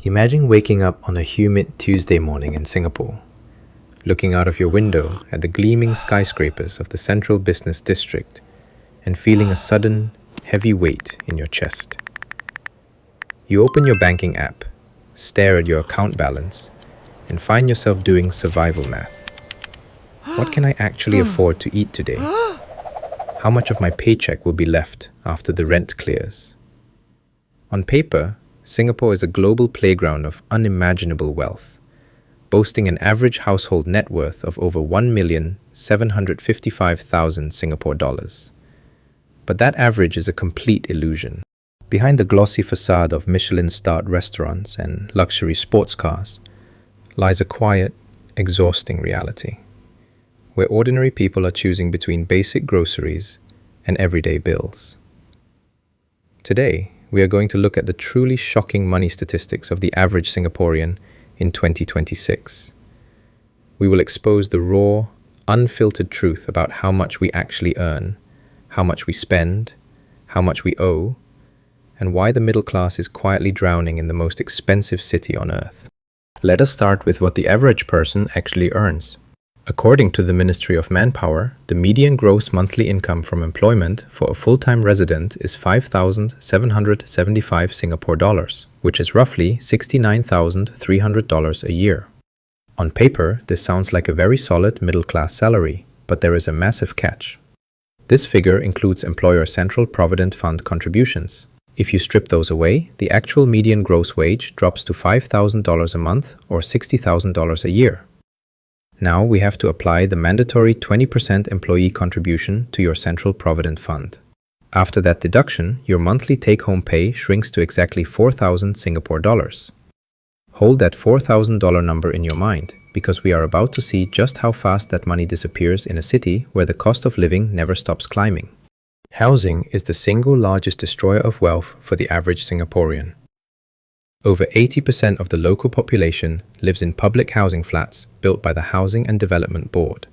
Imagine waking up on a humid Tuesday morning in Singapore, looking out of your window at the gleaming skyscrapers of the central business district and feeling a sudden, heavy weight in your chest. You open your banking app, stare at your account balance, and find yourself doing survival math. What can I actually afford to eat today? How much of my paycheck will be left after the rent clears? On paper, Singapore is a global playground of unimaginable wealth, boasting an average household net worth of over 1,755,000 Singapore dollars. But that average is a complete illusion. Behind the glossy facade of Michelin-starred restaurants and luxury sports cars lies a quiet, exhausting reality, where ordinary people are choosing between basic groceries and everyday bills. Today, we are going to look at the truly shocking money statistics of the average Singaporean in 2026. We will expose the raw, unfiltered truth about how much we actually earn, how much we spend, how much we owe, and why the middle class is quietly drowning in the most expensive city on earth. Let us start with what the average person actually earns. According to the Ministry of Manpower, the median gross monthly income from employment for a full-time resident is 5,775 Singapore dollars, which is roughly $69,300 a year. On paper, this sounds like a very solid middle-class salary, but there is a massive catch. This figure includes employer Central Provident Fund contributions. If you strip those away, the actual median gross wage drops to $5,000 a month or $60,000 a year. Now we have to apply the mandatory 20% employee contribution to your Central Provident Fund. After that deduction, your monthly take-home pay shrinks to exactly 4,000 Singapore dollars. Hold that $4,000 number in your mind, because we are about to see just how fast that money disappears in a city where the cost of living never stops climbing. Housing is the single largest destroyer of wealth for the average Singaporean. Over 80% of the local population lives in public housing flats built by the Housing and Development Board.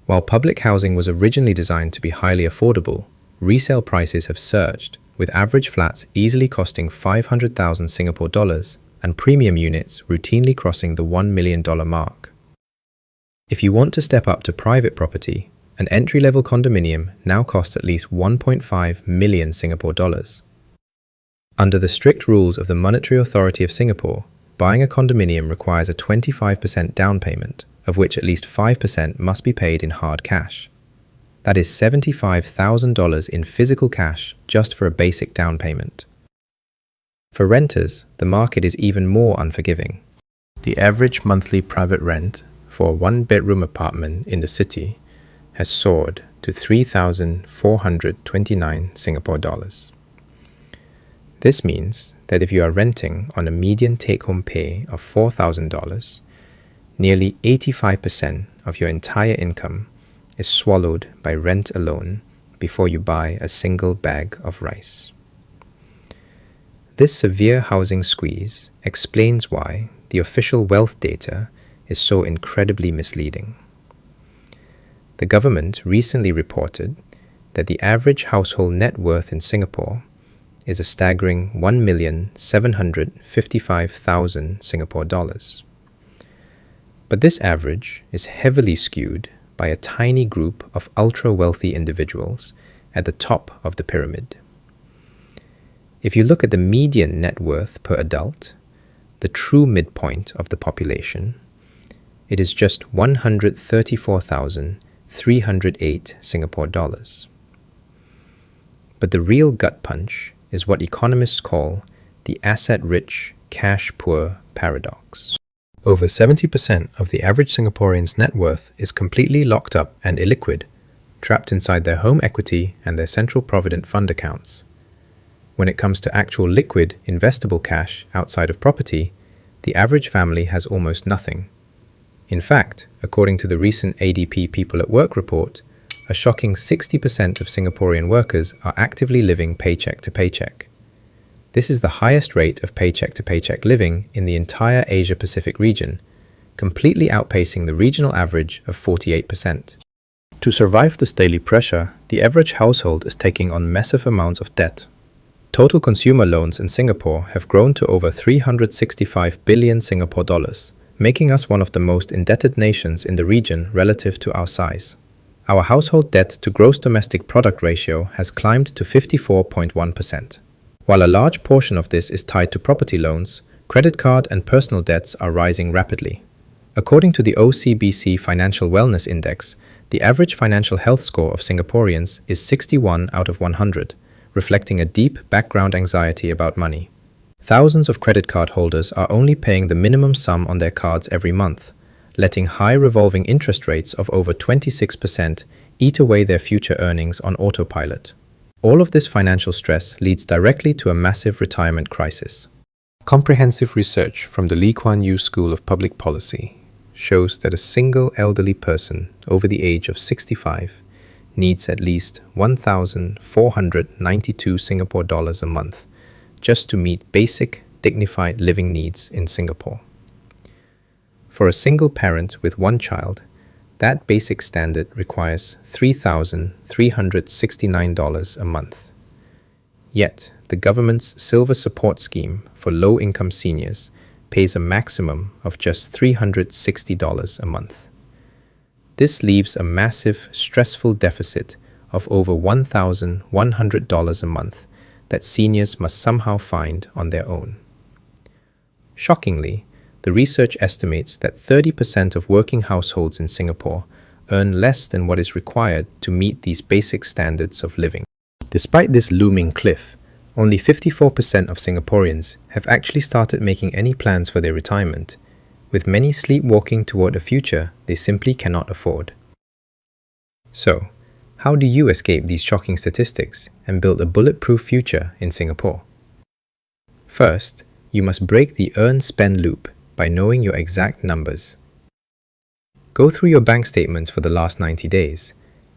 While public housing was originally designed to be highly affordable, resale prices have surged, with average flats easily costing 500,000 Singapore dollars and premium units routinely crossing the $1 million mark. If you want to step up to private property, an entry-level condominium now costs at least 1.5 million Singapore dollars. Under the strict rules of the Monetary Authority of Singapore, buying a condominium requires a 25% down payment, of which at least 5% must be paid in hard cash. That is $75,000 in physical cash just for a basic down payment. For renters, the market is even more unforgiving. The average monthly private rent for a one-bedroom apartment in the city has soared to 3,429 Singapore dollars. This means that if you are renting on a median take-home pay of $4,000, nearly 85% of your entire income is swallowed by rent alone before you buy a single bag of rice. This severe housing squeeze explains why the official wealth data is so incredibly misleading. The government recently reported that the average household net worth in Singapore is a staggering 1,755,000 Singapore dollars. But this average is heavily skewed by a tiny group of ultra-wealthy individuals at the top of the pyramid. If you look at the median net worth per adult, the true midpoint of the population, it is just 134,308 Singapore dollars. But the real gut punch is what economists call the asset-rich, cash-poor paradox. Over 70% of the average Singaporean's net worth is completely locked up and illiquid, trapped inside their home equity and their Central Provident Fund accounts. When it comes to actual liquid, investable cash outside of property, the average family has almost nothing. In fact, according to the recent ADP People at Work report, a shocking 60% of Singaporean workers are actively living paycheck to paycheck. This is the highest rate of paycheck-to-paycheck living in the entire Asia-Pacific region, completely outpacing the regional average of 48%. To survive this daily pressure, the average household is taking on massive amounts of debt. Total consumer loans in Singapore have grown to over 365 billion Singapore dollars, making us one of the most indebted nations in the region relative to our size. Our household debt to gross domestic product ratio has climbed to 54.1%. While a large portion of this is tied to property loans, credit card and personal debts are rising rapidly. According to the OCBC Financial Wellness Index, the average financial health score of Singaporeans is 61 out of 100, reflecting a deep background anxiety about money. Thousands of credit card holders are only paying the minimum sum on their cards every month, letting high revolving interest rates of over 26% eat away their future earnings on autopilot. All of this financial stress leads directly to a massive retirement crisis. Comprehensive research from the Lee Kuan Yew School of Public Policy shows that a single elderly person over the age of 65 needs at least 1,492 Singapore dollars a month just to meet basic, dignified living needs in Singapore. For a single parent with one child, that basic standard requires $3,369 a month. Yet, the government's Silver Support Scheme for low-income seniors pays a maximum of just $360 a month. This leaves a massive, stressful deficit of over $1,100 a month that seniors must somehow find on their own. Shockingly, the research estimates that 30% of working households in Singapore earn less than what is required to meet these basic standards of living. Despite this looming cliff, only 54% of Singaporeans have actually started making any plans for their retirement, with many sleepwalking toward a future they simply cannot afford. So, how do you escape these shocking statistics and build a bulletproof future in Singapore? First, you must break the earn-spend loop by knowing your exact numbers. Go through your bank statements for the last 90 days,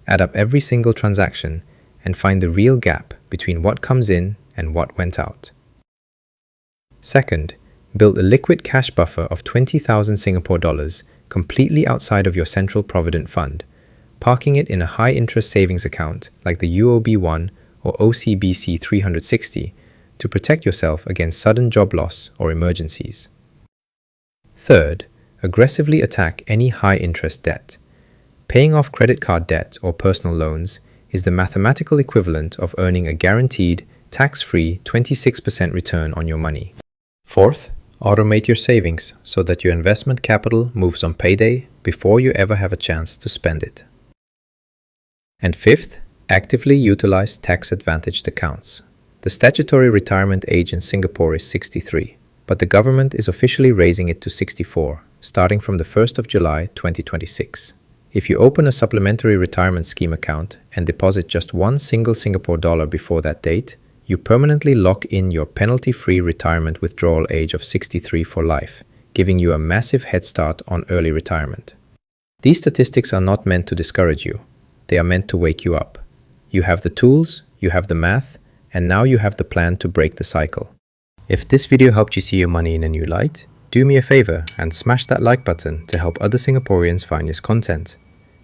add up every single transaction, and find the real gap between what comes in and what went out. Second, build a liquid cash buffer of 20,000 Singapore dollars completely outside of your central provident fund, parking it in a high-interest savings account like the UOB1 or OCBC 360 to protect yourself against sudden job loss or emergencies. Third, aggressively attack any high-interest debt. Paying off credit card debt or personal loans is the mathematical equivalent of earning a guaranteed, tax-free 26% return on your money. Fourth, automate your savings so that your investment capital moves on payday before you ever have a chance to spend it. And fifth, actively utilize tax-advantaged accounts. The statutory retirement age in Singapore is 63, but the government is officially raising it to 64, starting from the 1st of July 2026. If you open a supplementary retirement scheme account and deposit just one single Singapore dollar before that date, you permanently lock in your penalty-free retirement withdrawal age of 63 for life, giving you a massive head start on early retirement. These statistics are not meant to discourage you. They are meant to wake you up. You have the tools, you have the math, and now you have the plan to break the cycle. If this video helped you see your money in a new light, do me a favor and smash that like button to help other Singaporeans find this content.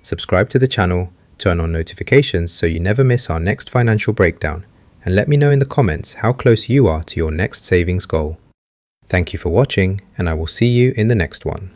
Subscribe to the channel, turn on notifications so you never miss our next financial breakdown, and let me know in the comments how close you are to your next savings goal. Thank you for watching, and I will see you in the next one.